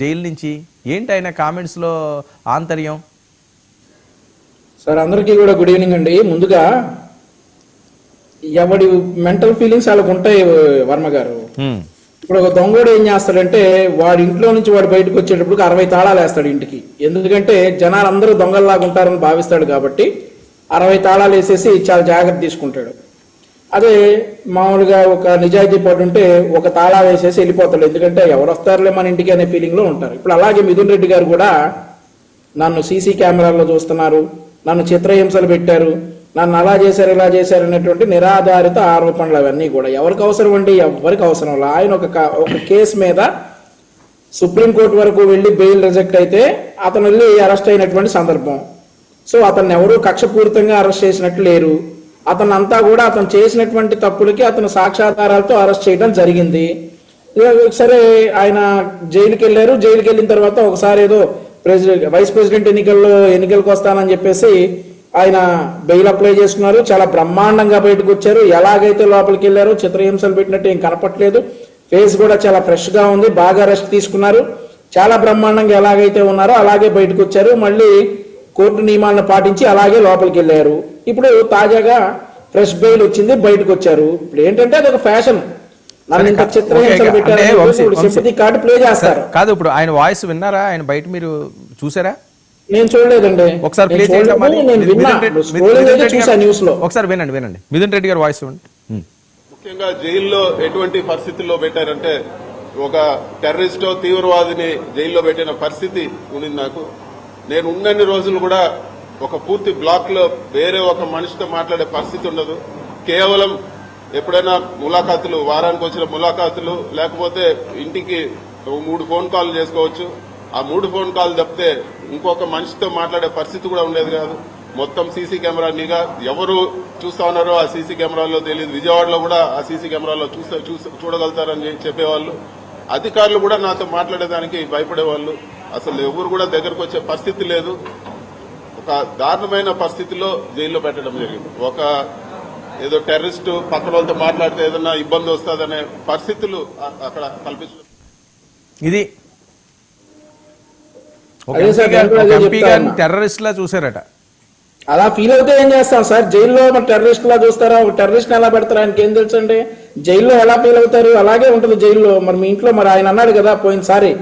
Jail నుంచి ఏంటి ఆయన కామెంట్స్ లో ఆంతర్యం? సార్ అందరికీ కూడా గుడ్ ఈవినింగ్ అండి. ముందుగా ఎవడి మెంటల్ ఫీలింగ్స్ వాళ్ళకు ఉంటాయి వర్మ గారు. ఇప్పుడు ఒక దొంగోడు ఏం చేస్తాడంటే వాడి ఇంట్లో నుంచి వాడు బయటకు వచ్చేటప్పుడు 60 తాళాలు వేస్తాడు ఇంటికి. ఎందుకంటే జనాలు అందరూ దొంగల్లాగా ఉంటారని భావిస్తాడు కాబట్టి 60 తాళాలు వేసేసి చాలా జాగ్రత్త తీసుకుంటాడు. అదే మామూలుగా ఒక నిజాయితీ పడి ఉంటే ఒక తాళా వేసేసి వెళ్ళిపోతాడు. ఎందుకంటే ఎవరు వస్తారులే మన ఇంటికి అనే ఫీలింగ్ లో ఉంటారు. ఇప్పుడు అలాగే మిథున్ రెడ్డి గారు కూడా నన్ను సీసీ కెమెరాల్లో చూస్తున్నారు, నన్ను చిత్రహింసలు పెట్టారు, నన్ను అలా చేశారు ఇలా చేశారు అనేటువంటి నిరాధారిత ఆరోపణలు అవన్నీ కూడా ఎవరికి అవసరం అండి? ఎవరికి అవసరం లేదు. ఆయన ఒక కేసు మీద సుప్రీంకోర్టు వరకు వెళ్ళి బెయిల్ రిజెక్ట్ అయితే అతను వెళ్ళి అరెస్ట్ అయినటువంటి సందర్భం. సో అతన్ని ఎవరు కక్షపూరితంగా అరెస్ట్ చేసినట్టు లేరు. అతను అంతా కూడా అతను చేసినటువంటి తప్పులకి అతను సాక్ష్యాధారాలతో అరెస్ట్ చేయడం జరిగింది. సరే ఆయన జైలుకి వెళ్ళారు. జైలుకి వెళ్ళిన తర్వాత ఒకసారి ఏదో వైస్ ప్రెసిడెంట్ ఎన్నికలకు వస్తానని చెప్పేసి ఆయన బెయిల్ అప్లై చేసుకున్నారు. చాలా బ్రహ్మాండంగా బయటకు వచ్చారు. ఎలాగైతే లోపలికి వెళ్ళారో చిత్రహింసలు పెట్టినట్టు ఏం కనపట్లేదు. ఫేస్ కూడా చాలా ఫ్రెష్ గా ఉంది. బాగా రెస్ట్ తీసుకున్నారు. చాలా బ్రహ్మాండంగా ఎలాగైతే ఉన్నారో అలాగే బయటకు వచ్చారు. మళ్ళీ కోర్టు నియమాలను పాటించి అలాగే లోపలికి వెళ్ళారు. ఇప్పుడు తాజాగా ఫ్రెష్ బెయిల్ వచ్చింది, బయటకు వచ్చారు. ఇప్పుడు ఏంటంటే అది ఒక ఫ్యాషన్. నన్ను ఇంత చిత్రహింసలు పెట్టారు కార్డు ప్లే చేస్తారు. కాదు, ఇప్పుడు ఆయన వాయిస్ విన్నారా? ఆయన బయట మీరు చూసారా? నేను చూడలేదండి. ఒకసారి ప్లే చేయండి. న్యూస్ లో ఒకసారి వినండి. మిథున్ రెడ్డి గారు వాయిస్ వినండి. ముఖ్యంగా జైల్లో ఎటువంటి పరిస్థితుల్లో పెట్టారంటే ఒక టెర్రరిస్టో తీవ్రవాదిని జైల్లో పెట్టిన పరిస్థితి ఉంది నాకు. నేను ఉన్నన్ని రోజులు కూడా ఒక పూర్తి బ్లాక్ లో వేరే ఒక మనిషితో మాట్లాడే పరిస్థితి ఉండదు. కేవలం ఎప్పుడైనా ములాఖాతులు, వారానికి వచ్చిన ములాఖాతులు, లేకపోతే ఇంటికి 3 ఫోన్ కాల్ చేసుకోవచ్చు. ఆ 3 ఫోన్ కాల్ తప్పితే ఇంకొక మనిషితో మాట్లాడే పరిస్థితి కూడా ఉండేది కాదు. మొత్తం సీసీ కెమెరా నిఘా, ఎవరు చూస్తా ఉన్నారో ఆ సీసీ కెమెరాలో తెలియదు. విజయవాడలో కూడా ఆ సీసీ కెమెరాలో చూడగలుగుతారని చెప్పేవాళ్ళు. అధికారులు కూడా నాతో మాట్లాడేదానికి భయపడేవాళ్ళు. అసలు ఎవరు కూడా దగ్గరకు వచ్చే పరిస్థితి లేదు. ఒక దారుణమైన పరిస్థితిలో జైల్లో పెట్టడం జరిగింది. ఒక ఏదో టెర్రరిస్ట్ పక్కన వాళ్ళతో మాట్లాడితే ఏదన్నా ఇబ్బంది వస్తుందనే పరిస్థితులు అక్కడ కల్పించడం. ఇది టెర్రరిస్ట్ లా చూసారట. అలా ఫీల్ అవుతే ఏం చేస్తాం సార్? జైల్లో మరి టెర్రరిస్ట్ లా చూస్తారా? ఒక టెర్రరిస్ట్ ఎలా పెడతారా? ఆయనకి ఏం తెలుసు అండి? జైల్లో ఎలా ఫీల్ అవుతారు? అలాగే ఉంటుంది జైల్లో. మరి మీ ఇంట్లో మరి ఆయన అన్నాడు కదా పోయినసారి,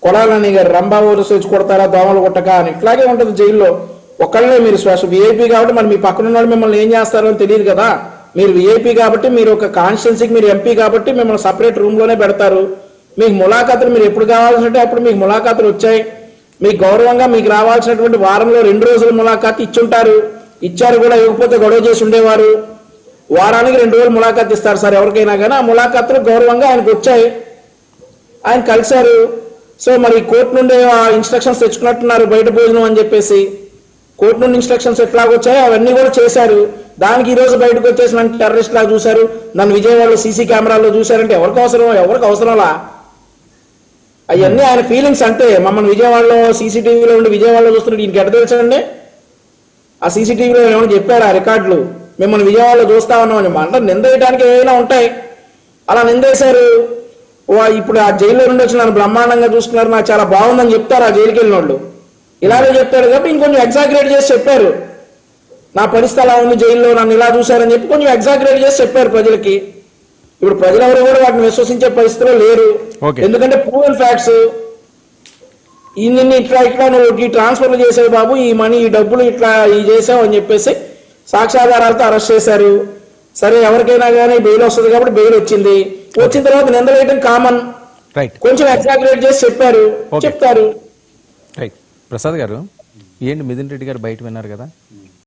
కొడాలని గారు రంభా ఊరు కొడతారా దోమలు కొట్టక అని. ఇట్లాగే ఉంటుంది జైల్లో. ఒకళ్ళే మీరు విఐపీ కాబట్టి మరి మీ పక్కన ఉన్న మిమ్మల్ని ఏం చేస్తారో అని తెలియదు కదా. మీరు విఐపీ కాబట్టి, మీరు ఒక కాన్స్టిట్యున్సీకి మీరు ఎంపీ కాబట్టి మిమ్మల్ని సపరేట్ రూమ్ లోనే పెడతారు. మీకు ములాఖాతులు మీరు ఎప్పుడు కావాల్సింటే అప్పుడు మీకు ములాఖాతులు వచ్చాయి. మీకు గౌరవంగా మీకు రావాల్సినటువంటి వారంలో 2 రోజులు ములాఖాతు ఇచ్చుంటారు. ఇచ్చారు కూడా, ఇవ్వకపోతే గొడవ చేసి ఉండేవారు. వారానికి 2 రోజులు ములాఖాతు ఇస్తారు సార్ ఎవరికైనా కానీ. ఆ ములాఖాతులు గౌరవంగా ఆయనకు వచ్చాయి, ఆయన కలిశారు. సో మరి కోర్టు నుండి ఇన్స్ట్రక్షన్స్ తెచ్చుకున్నట్టున్నారు బయట భోజనం అని చెప్పేసి. కోర్టు నుండి ఇన్స్ట్రక్షన్స్ ఎట్లాగొచ్చాయో అవన్నీ కూడా చేశారు. దానికి ఈ రోజు బయటకు వచ్చేసి నన్ను టెర్రరిస్ట్ లాగా చూశారు, నన్ను విజయవాడలో సీసీ కెమెరాలో చూశారంటే ఎవరికి అవసరంలా? అవన్నీ ఆయన ఫీలింగ్స్. అంటే మమ్మల్ని విజయవాడలో సీసీటీవీలో ఉండి విజయవాడలో చూస్తున్నట్టు ఈయనకి ఎట్ట తెలుసండి? ఆ సీసీటీవీలో ఏమైనా చెప్పారు ఆ రికార్డులు? మిమ్మల్ని విజయవాడలో చూస్తా ఉన్నామని అంటే నిందేయడానికి ఏమైనా ఉంటాయి. అలా నిందేశారు. ఇప్పుడు ఆ జైల్లో నుండి వచ్చి నన్ను బ్రహ్మాండంగా చూస్తున్నారు, నాకు చాలా బాగుందని చెప్తారు ఆ జైలుకి వెళ్ళిన వాళ్ళు. ఇలాగే చెప్తాడు కాబట్టి ఇంకొంచెం ఎగ్జాగ్రేట్ చేసి చెప్పారు. నా పరిస్థితి అలా ఉంది జైల్లో, నన్ను ఇలా చూశారని చెప్పి కొంచెం ఎగ్జాగ్రేట్ చేసి చెప్పారు ప్రజలకి. ఇప్పుడు ప్రజలెవరు కూడా వాటిని విశ్వసించే పరిస్థితిలో లేరు. ఎందుకంటే ప్రూవెన్ ఫ్యాక్ట్స్. నిన్ను ఇట్లా నువ్వు ఈ ట్రాన్స్ఫర్లు చేసావు బాబు, ఈ మనీ ఈ డబ్బులు ఇట్లా చేసావు అని చెప్పేసి సాక్ష్యాధారాలతో అరెస్ట్ చేశారు. సరే ఎవరికైనా కానీ బెయిల్ వస్తుంది కాబట్టి బెయిల్ వచ్చింది. వచ్చిన తర్వాత నిందలేయడం కామన్. కొంచెం ఎగ్జాగ్రేట్ చేసి చెప్పారు, చెప్తారు. ప్రసాద్ గారు, ఏంటి మిథున్ రెడ్డి గారు బయట విన్నారు కదా,